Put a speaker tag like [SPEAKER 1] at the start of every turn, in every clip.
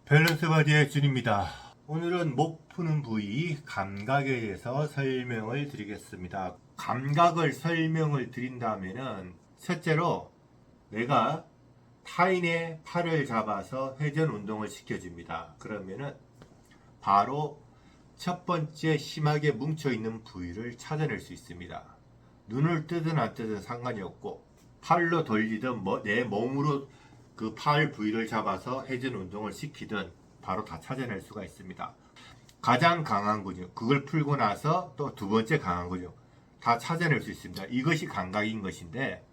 [SPEAKER 1] 밸런스 바디의 준입니다. 오늘은 목 푸는 부위 감각에 대해서 설명을 드리겠습니다. 감각을 설명을 드린다면은 첫째로 내가 타인의 팔을 잡아서 회전 운동을 시켜줍니다. 그러면은 바로 첫 번째 심하게 뭉쳐있는 부위를 찾아낼 수 있습니다. 눈을 뜨든 안 뜨든 상관이 없고 팔로 돌리든 내 몸으로 그 팔 부위를 잡아서 회전 운동을 시키든 바로 다 찾아낼 수가 있습니다. 가장 강한 근육, 그걸 풀고 나서 또 두 번째 강한 근육 다 찾아낼 수 있습니다. 이것이 감각인 것인데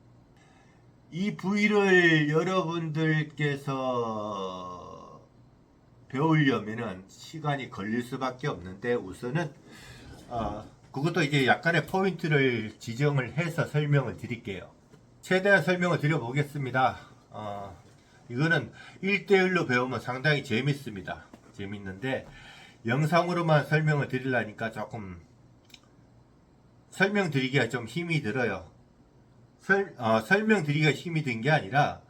[SPEAKER 1] 이 부위를 여러분들께서 배우려면은 시간이 걸릴 수밖에 없는데 우선은 그것도 이제 약간의 포인트를 지정을 해서 설명을 드릴게요. 최대한 설명을 드려보겠습니다. 이거는 1대1로 배우면 상당히 재밌습니다. 재밌는데 영상으로만 설명을 드리려니까 조금 설명드리기가 좀 힘이 들어요. 설명드리기가 힘이 든 게 아니라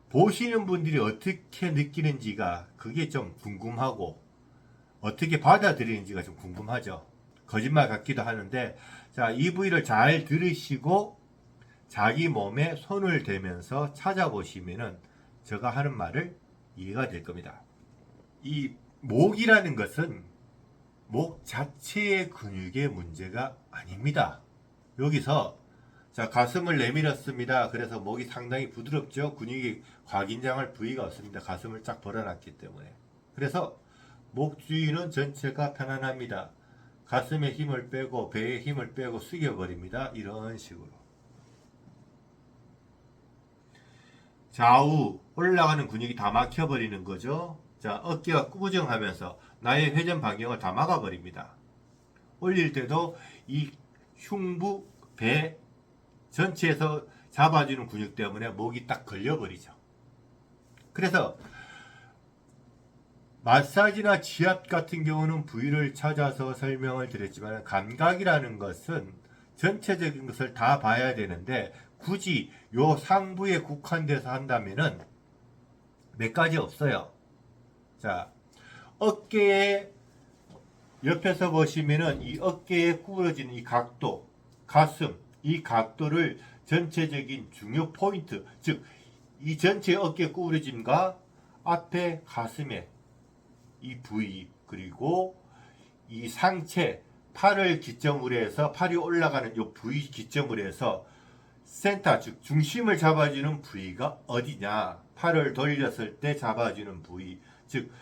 [SPEAKER 1] 보시는 분들이 어떻게 느끼는지가 그게 좀 궁금하고 어떻게 받아들이는지가 좀 궁금하죠. 거짓말 같기도 하는데 자, 이 부위를 잘 들으시고 자기 몸에 손을 대면서 찾아보시면은 제가 하는 말을 이해가 될 겁니다. 이 목이라는 것은 목 자체의 근육의 문제가 아닙니다. 여기서 자, 가슴을 내밀었습니다. 그래서 목이 상당히 부드럽죠. 근육이 과긴장할 부위가 없습니다. 가슴을 쫙 벌어놨기 때문에. 그래서 목 주위는 전체가 편안합니다. 가슴에 힘을 빼고 배에 힘을 빼고 숙여버립니다. 이런 식으로. 좌우 올라가는 근육이 다 막혀버리는 거죠. 자, 어깨가 꾸부정하면서 나의 회전 반경을 다 막아버립니다. 올릴 때도 이 흉부, 배 전체에서 잡아주는 근육 때문에 목이 딱 걸려버리죠. 그래서 마사지나 지압 같은 경우는 부위를 찾아서 설명을 드렸지만 감각이라는 것은 전체적인 것을 다 봐야 되는데 굳이 요 상부에 국한돼서 한다면은 몇 가지 없어요. 자, 어깨에 옆에서 보시면은 이 어깨에 구부러지는 이 각도, 가슴, 이 각도를 전체적인 중요 포인트, 즉 이 전체 어깨 구부러짐과 앞에 가슴에 이 부위 그리고 이 상체 팔을 기점으로 해서 팔이 올라가는 이 부위 기점으로 해서 센터 즉 중심을 잡아주는 부위가 어디냐, 팔을 돌렸을 때 잡아주는 부위, 즉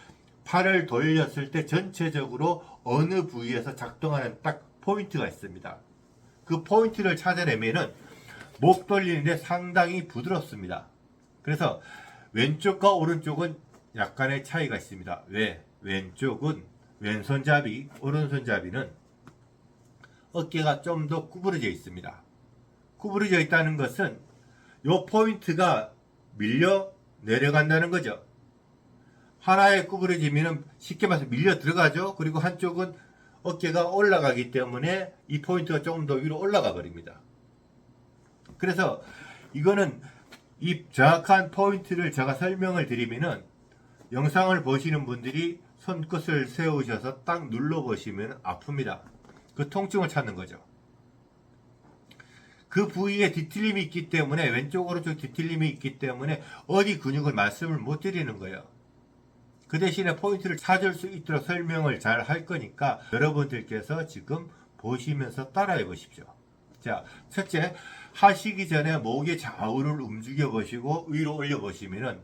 [SPEAKER 1] 팔을 돌렸을 때 전체적으로 어느 부위에서 작동하는 딱 포인트가 있습니다. 그 포인트를 찾아내면은 목 돌리는데 상당히 부드럽습니다. 그래서 왼쪽과 오른쪽은 약간의 차이가 있습니다. 왜? 왼쪽은 왼손잡이, 오른손잡이는 어깨가 좀 더 구부러져 있습니다. 구부러져 있다는 것은 요 포인트가 밀려 내려간다는 거죠. 하나에 구부러지면 쉽게 말해서 밀려 들어가죠. 그리고 한쪽은 어깨가 올라가기 때문에 이 포인트가 조금 더 위로 올라가 버립니다. 그래서 이거는 이 정확한 포인트를 제가 설명을 드리면은 영상을 보시는 분들이 손끝을 세우셔서 딱 눌러보시면 아픕니다. 그 통증을 찾는 거죠. 그 부위에 뒤틀림이 있기 때문에 왼쪽 오른쪽 뒤틀림이 있기 때문에 어디 근육을 말씀을 못 드리는 거예요. 그 대신에 포인트를 찾을 수 있도록 설명을 잘 할 거니까 여러분들께서 지금 보시면서 따라해 보십시오. 자, 첫째, 하시기 전에 목의 좌우를 움직여 보시고 위로 올려 보시면은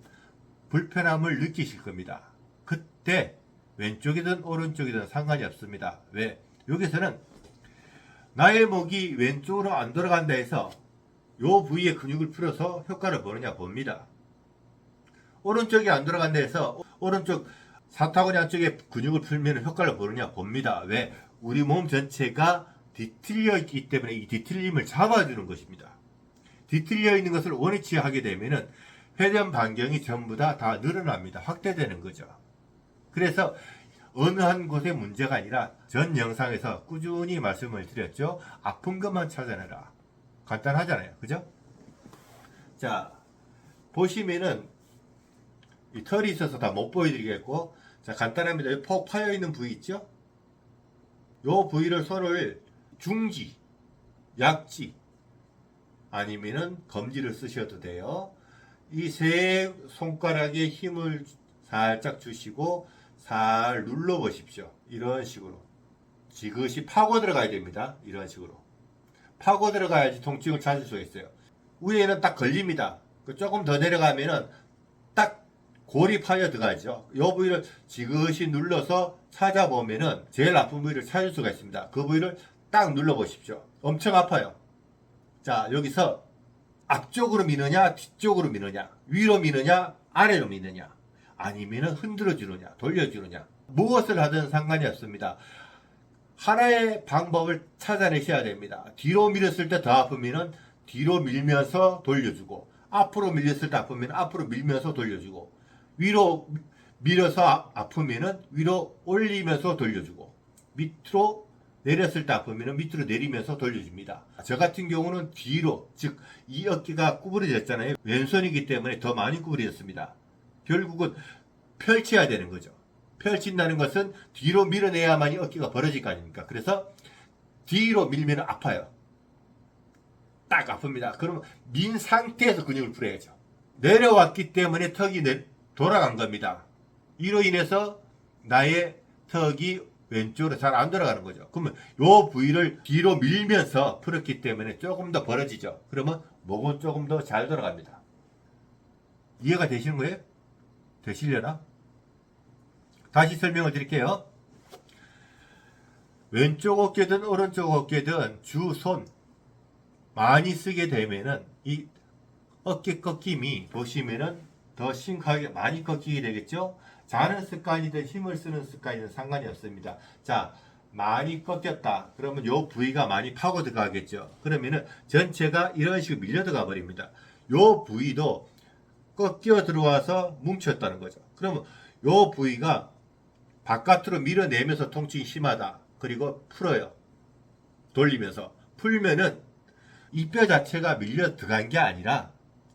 [SPEAKER 1] 불편함을 느끼실 겁니다. 그때 왼쪽이든 오른쪽이든 상관이 없습니다. 왜? 여기서는 나의 목이 왼쪽으로 안 돌아간다 해서 요 부위의 근육을 풀어서 효과를 보느냐 봅니다. 오른쪽이 안 돌아간다 해서 오른쪽 사타구니 안쪽에 근육을 풀면 효과를 보느냐 봅니다. 왜? 우리 몸 전체가 뒤틀려 있기 때문에 이 뒤틀림을 잡아주는 것입니다. 뒤틀려 있는 것을 원위치 하게 되면은 회전 반경이 전부 다 늘어납니다. 확대되는 거죠. 그래서 어느 한 곳의 문제가 아니라 전 영상에서 꾸준히 말씀을 드렸죠. 아픈 것만 찾아내라. 간단하잖아요. 그죠? 자, 보시면은 이 털이 있어서 다 못 보여드리겠고, 자, 간단합니다. 이 폭 파여 있는 부위 있죠? 요 부위를 손을 중지, 약지, 아니면은 검지를 쓰셔도 돼요. 이 세 손가락에 힘을 살짝 주시고 살 눌러 보십시오. 이런 식으로. 지그시 파고 들어가야 됩니다. 이런 식으로. 파고 들어가야지 통증을 찾을 수가 있어요. 위에는 딱 걸립니다. 조금 더 내려가면은 딱 골이 파여 들어가죠. 이 부위를 지그시 눌러서 찾아보면은 제일 아픈 부위를 찾을 수가 있습니다. 그 부위를 딱 눌러 보십시오. 엄청 아파요. 자, 여기서 앞쪽으로 미느냐, 뒤쪽으로 미느냐, 위로 미느냐, 아래로 미느냐, 아니면 흔들어 주느냐, 돌려 주느냐, 무엇을 하든 상관이 없습니다. 하나의 방법을 찾아내셔야 됩니다. 뒤로 밀었을 때 더 아프면은 뒤로 밀면서 돌려주고, 앞으로 밀렸을 때 아프면 앞으로 밀면서 돌려주고, 위로 밀어서 아프면은 위로 올리면서 돌려주고, 밑으로 내렸을 때 아프면 밑으로 내리면서 돌려줍니다. 저 같은 경우는 뒤로, 즉 이 어깨가 구부러졌잖아요. 왼손이기 때문에 더 많이 구부러졌습니다. 결국은 펼쳐야 되는 거죠. 펼친다는 것은 뒤로 밀어내야만이 어깨가 벌어질 거 아닙니까? 그래서 뒤로 밀면 아파요. 딱 아픕니다. 그러면 민 상태에서 근육을 풀어야죠. 내려왔기 때문에 턱이 돌아간 겁니다. 이로 인해서 나의 턱이 왼쪽으로 잘 안 돌아가는 거죠. 그러면 이 부위를 뒤로 밀면서 풀었기 때문에 조금 더 벌어지죠. 그러면 목은 조금 더 잘 돌아갑니다. 이해가 되시는 거예요? 되시려나? 다시 설명을 드릴게요. 왼쪽 어깨든 오른쪽 어깨든 주손 많이 쓰게 되면은 이 어깨 꺾임이 보시면은 더 심하게 많이 꺾이게 되겠죠? 자는 습관이든 힘을 쓰는 습관이든 상관이 없습니다. 자, 많이 꺾였다. 그러면 요 부위가 많이 파고 들어가겠죠. 그러면은 전체가 이런 식으로 밀려 들어가 버립니다. 요 부위도 꺾여 들어와서 뭉쳤다는 거죠. 그러면 요 부위가 바깥으로 밀어내면서 통증이 심하다. 그리고 풀어요. 돌리면서. 풀면은 이 뼈 자체가 밀려 들어간 게 아니라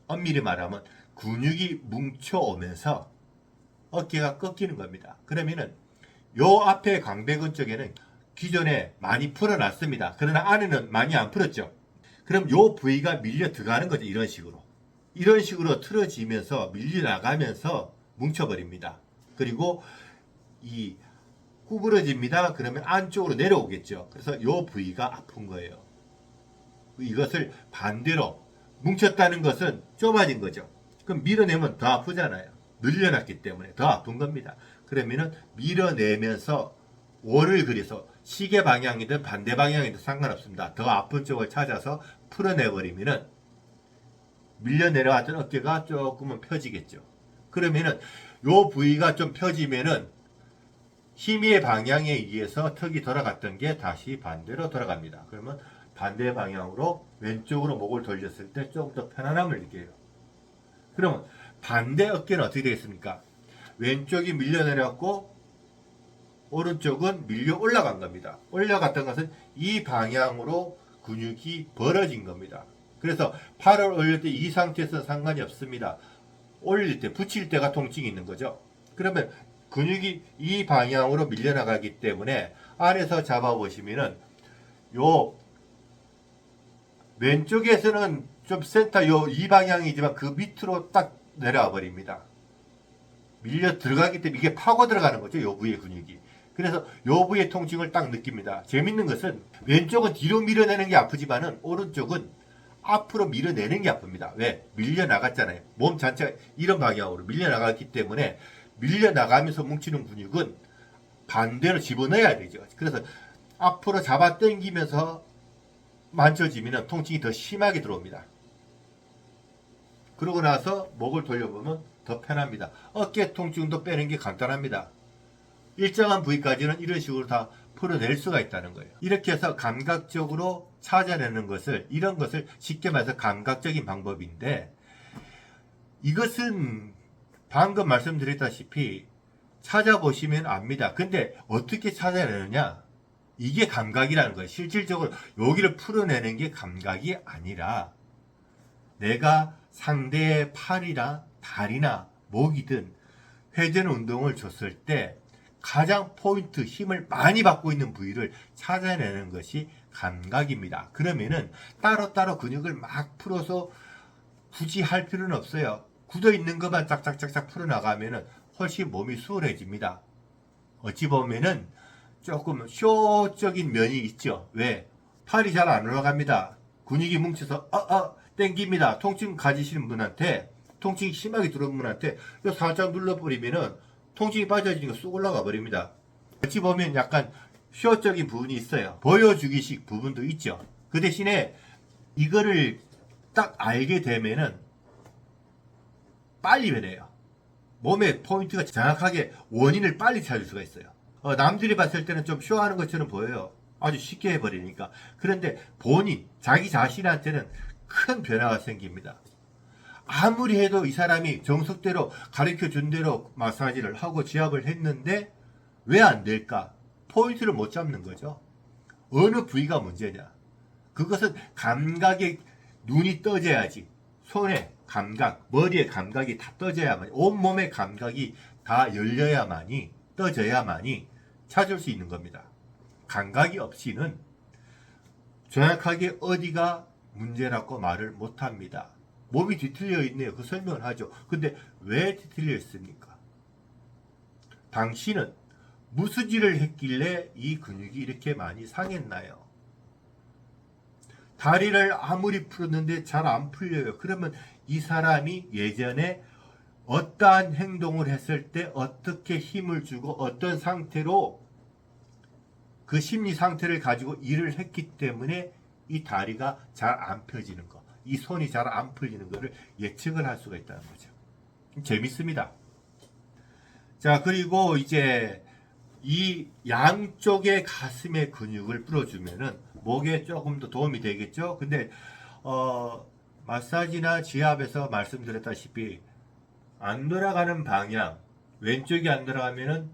[SPEAKER 1] 엄밀히 말하면 근육이 뭉쳐오면서 어깨가 꺾이는 겁니다. 그러면은 요 앞에 광배근 쪽에는 기존에 많이 풀어놨습니다. 그러나 안에는 많이 안 풀었죠. 그럼 요 부위가 밀려 들어가는 거죠. 이런 식으로. 이런 식으로 틀어지면서 밀려 나가면서 뭉쳐버립니다. 그리고 이 구부러집니다. 그러면 안쪽으로 내려오겠죠. 그래서 요 부위가 아픈 거예요. 이것을 반대로 뭉쳤다는 것은 좁아진 거죠. 그럼 밀어내면 더 아프잖아요. 늘려놨기 때문에 더 아픈 겁니다. 그러면은 밀어내면서 원을 그려서 시계 방향이든 반대 방향이든 상관없습니다. 더 아픈 쪽을 찾아서 풀어내버리면은 밀려 내려왔던 어깨가 조금은 펴지겠죠. 그러면은 요 부위가 좀 펴지면은 힘의 방향에 의해서 턱이 돌아갔던 게 다시 반대로 돌아갑니다. 그러면 반대 방향으로 왼쪽으로 목을 돌렸을 때 조금 더 편안함을 느껴요. 그러면 반대 어깨는 어떻게 되겠습니까? 왼쪽이 밀려 내려왔고 오른쪽은 밀려 올라간 겁니다. 올라갔던 것은 이 방향으로 근육이 벌어진 겁니다. 그래서 팔을 올릴 때 이 상태에서 상관이 없습니다. 올릴 때, 붙일 때가 통증이 있는 거죠. 그러면 근육이 이 방향으로 밀려나가기 때문에 안에서 잡아보시면은 요 왼쪽에서는 좀 센터 이 방향이지만 그 밑으로 딱 내려와 버립니다. 밀려 들어가기 때문에 이게 파고 들어가는 거죠. 요 부위의 근육이. 그래서 요 부위의 통증을 딱 느낍니다. 재밌는 것은 왼쪽은 뒤로 밀어내는 게 아프지만은 오른쪽은 앞으로 밀어내는 게 아픕니다. 왜? 밀려 나갔잖아요. 몸 전체가 이런 방향으로 밀려 나갔기 때문에 밀려 나가면서 뭉치는 근육은 반대로 집어넣어야 되죠. 그래서 앞으로 잡아 당기면서 만져지면 통증이 더 심하게 들어옵니다. 그러고 나서 목을 돌려보면 더 편합니다. 어깨 통증도 빼는 게 간단합니다. 일정한 부위까지는 이런 식으로 다 풀어낼 수가 있다는 거예요. 이렇게 해서 감각적으로 찾아내는 것을, 이런 것을 쉽게 말해서 감각적인 방법인데, 이것은 방금 말씀드렸다시피 찾아보시면 압니다. 근데 어떻게 찾아내느냐? 이게 감각이라는 거예요. 실질적으로 여기를 풀어내는 게 감각이 아니라 내가 상대의 팔이나 다리나 목이든 회전 운동을 줬을 때 가장 포인트, 힘을 많이 받고 있는 부위를 찾아내는 것이 감각입니다. 그러면은 따로따로 근육을 막 풀어서 굳이 할 필요는 없어요. 굳어 있는 것만 짝짝짝짝 풀어나가면은 훨씬 몸이 수월해집니다. 어찌 보면은 조금 쇼적인 면이 있죠. 왜? 팔이 잘 안 올라갑니다. 근육이 뭉쳐서 땡깁니다. 통증 가지시는 분한테, 통증이 심하게 들어온 분한테 이거 살짝 눌러버리면은 통증이 빠져지니까 쑥 올라가 버립니다. 어찌 보면 약간 쇼적인 부분이 있어요. 보여주기식 부분도 있죠. 그 대신에 이거를 딱 알게 되면은 빨리 변해요. 몸의 포인트가 정확하게 원인을 빨리 찾을 수가 있어요. 남들이 봤을 때는 좀 쇼하는 것처럼 보여요. 아주 쉽게 해버리니까. 그런데 본인, 자기 자신한테는 큰 변화가 생깁니다. 아무리 해도 이 사람이 정석대로 가르쳐 준 대로 마사지를 하고 지압을 했는데 왜 안 될까? 포인트를 못 잡는 거죠. 어느 부위가 문제냐? 그것은 감각에 눈이 떠져야지. 손의 감각, 머리의 감각이 다 떠져야만이, 온몸의 감각이 다 열려야만이, 떠져야만이 찾을 수 있는 겁니다. 감각이 없이는 정확하게 어디가 문제라고 말을 못합니다. 몸이 뒤틀려 있네요. 그 설명을 하죠. 근데 왜 뒤틀려 있습니까? 당신은 무슨 일을 했길래 이 근육이 이렇게 많이 상했나요? 다리를 아무리 풀었는데 잘 안 풀려요. 그러면 이 사람이 예전에 어떠한 행동을 했을 때 어떻게 힘을 주고 어떤 상태로 그 심리 상태를 가지고 일을 했기 때문에 이 다리가 잘 안 펴지는 거, 이 손이 잘 안 풀리는 것을 예측을 할 수가 있다는 거죠. 재밌습니다. 자, 그리고 이제 이 양쪽의 가슴의 근육을 풀어주면은 목에 조금 더 도움이 되겠죠. 근데 마사지나 지압에서 말씀드렸다시피 안 돌아가는 방향, 왼쪽이 안 돌아가면은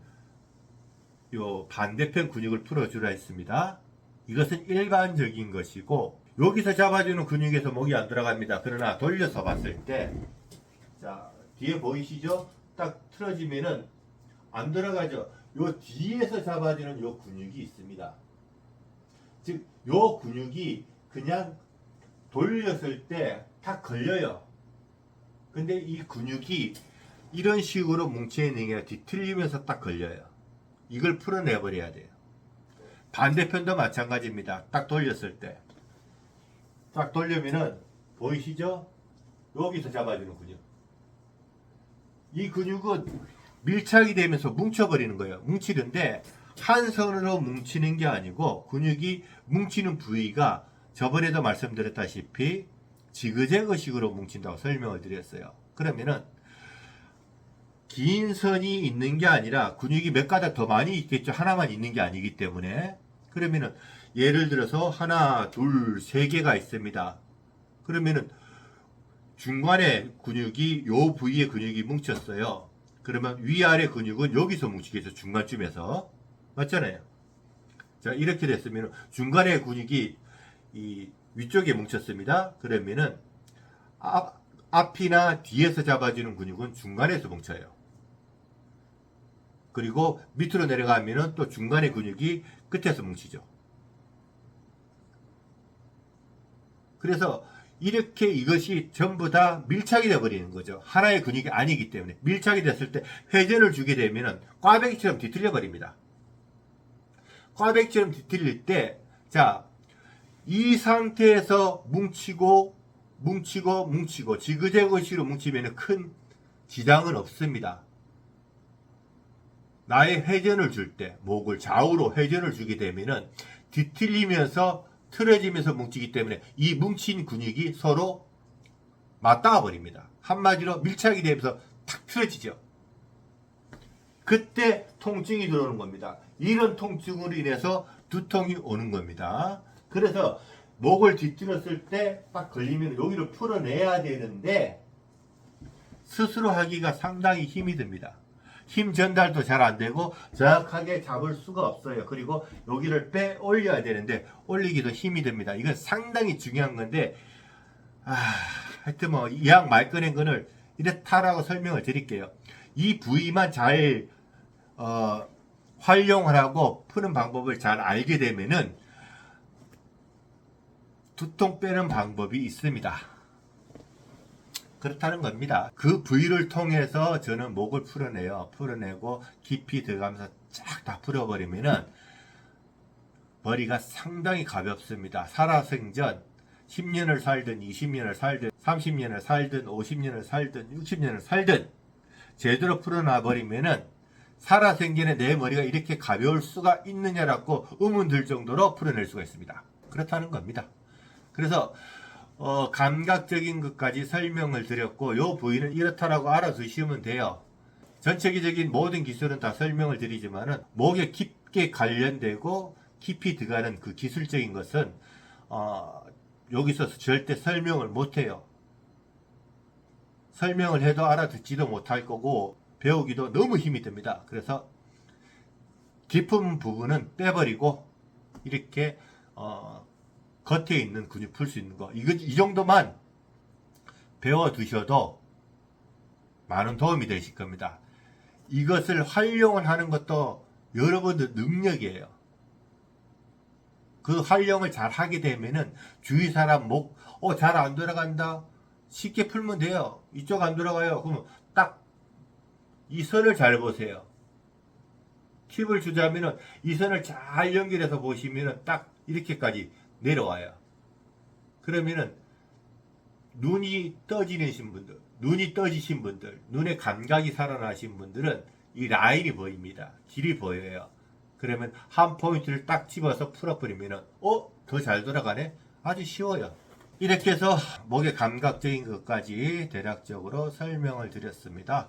[SPEAKER 1] 요 반대편 근육을 풀어주라 했습니다. 이것은 일반적인 것이고, 여기서 잡아주는 근육에서 목이 안 들어갑니다. 그러나 돌려서 봤을 때, 자, 뒤에 보이시죠? 딱 틀어지면은 안 들어가죠. 요 뒤에서 잡아주는 요 근육이 있습니다. 즉, 요 근육이 그냥 돌렸을 때 딱 걸려요. 근데 이 근육이 이런 식으로 뭉쳐있는 게 뒤틀리면서 딱 걸려요. 이걸 풀어내버려야 돼요. 반대편도 마찬가지입니다. 딱 돌렸을 때. 딱 돌려면은, 보이시죠? 여기서 잡아주는 근육. 이 근육은 밀착이 되면서 뭉쳐버리는 거예요. 뭉치는데, 한 선으로 뭉치는 게 아니고, 근육이 뭉치는 부위가 저번에도 말씀드렸다시피, 지그재그식으로 뭉친다고 설명을 드렸어요. 그러면은, 긴 선이 있는 게 아니라 근육이 몇 가닥 더 많이 있겠죠. 하나만 있는 게 아니기 때문에. 그러면은 예를 들어서 하나, 둘, 세 개가 있습니다. 그러면은 중간에 근육이 요 부위에 근육이 뭉쳤어요. 그러면 위아래 근육은 여기서 뭉치겠죠. 중간쯤에서. 맞잖아요. 자, 이렇게 됐으면 중간에 근육이 이 위쪽에 뭉쳤습니다. 그러면은 앞이나 뒤에서 잡아주는 근육은 중간에서 뭉쳐요. 그리고 밑으로 내려가면은 또 중간의 근육이 끝에서 뭉치죠. 그래서 이렇게 이것이 전부 다 밀착이 되어버리는 거죠. 하나의 근육이 아니기 때문에. 밀착이 됐을 때 회전을 주게 되면은 꽈배기처럼 뒤틀려 버립니다. 꽈배기처럼 뒤틀릴 때, 자, 이 상태에서 뭉치고 지그재그식으로 뭉치면 큰 지장은 없습니다. 나의 회전을 줄 때, 목을 좌우로 회전을 주게 되면은 뒤틀리면서 틀어지면서 뭉치기 때문에 이 뭉친 근육이 서로 맞닿아 버립니다. 한마디로 밀착이 되면서 탁 틀어지죠. 그때 통증이 들어오는 겁니다. 이런 통증으로 인해서 두통이 오는 겁니다. 그래서 목을 뒤틀었을 때 딱 걸리면 여기를 풀어내야 되는데 스스로 하기가 상당히 힘이 듭니다. 힘 전달도 잘 안 되고 정확하게 잡을 수가 없어요. 그리고 여기를 빼 올려야 되는데 올리기도 힘이 듭니다. 이건 상당히 중요한 건데 하여튼 뭐 이왕 말 꺼낸 거를 이렇다라고 설명을 드릴게요. 이 부위만 잘 활용을 하고 푸는 방법을 잘 알게 되면은 두통 빼는 방법이 있습니다. 그렇다는 겁니다. 그 부위를 통해서 저는 목을 풀어내요. 풀어내고 깊이 들어가면서 쫙 다 풀어버리면은 머리가 상당히 가볍습니다. 살아생전 10년을 살든 20년을 살든 30년을 살든 50년을 살든 60년을 살든 제대로 풀어놔 버리면은 살아생전에 내 머리가 이렇게 가벼울 수가 있느냐라고 의문 들 정도로 풀어낼 수가 있습니다. 그렇다는 겁니다. 그래서 감각적인 것까지 설명을 드렸고 요 부위는 이렇다라고 알아두시면 돼요. 전체적인 모든 기술은 다 설명을 드리지만은 목에 깊게 관련되고 깊이 들어가는 그 기술적인 것은 여기서 절대 설명을 못해요. 설명을 해도 알아듣지도 못할 거고 배우기도 너무 힘이 듭니다. 그래서 깊은 부분은 빼버리고 이렇게 겉에 있는 근육 풀 수 있는 거 이 정도만 배워 두셔도 많은 도움이 되실 겁니다. 이것을 활용을 하는 것도 여러분들 능력이에요. 그 활용을 잘 하게 되면은 주위 사람 목 잘 안 돌아간다 쉽게 풀면 돼요. 이쪽 안 돌아가요. 그러면 딱 이 선을 잘 보세요. 팁을 주자면은 이 선을 잘 연결해서 보시면은 딱 이렇게까지 내려와요. 그러면은 눈이 떠지신 분들, 눈이 떠지신 분들, 눈의 감각이 살아나신 분들은 이 라인이 보입니다. 길이 보여요. 그러면 한 포인트를 딱 집어서 풀어버리면은 더 잘 돌아가네? 아주 쉬워요. 이렇게 해서 목의 감각적인 것까지 대략적으로 설명을 드렸습니다.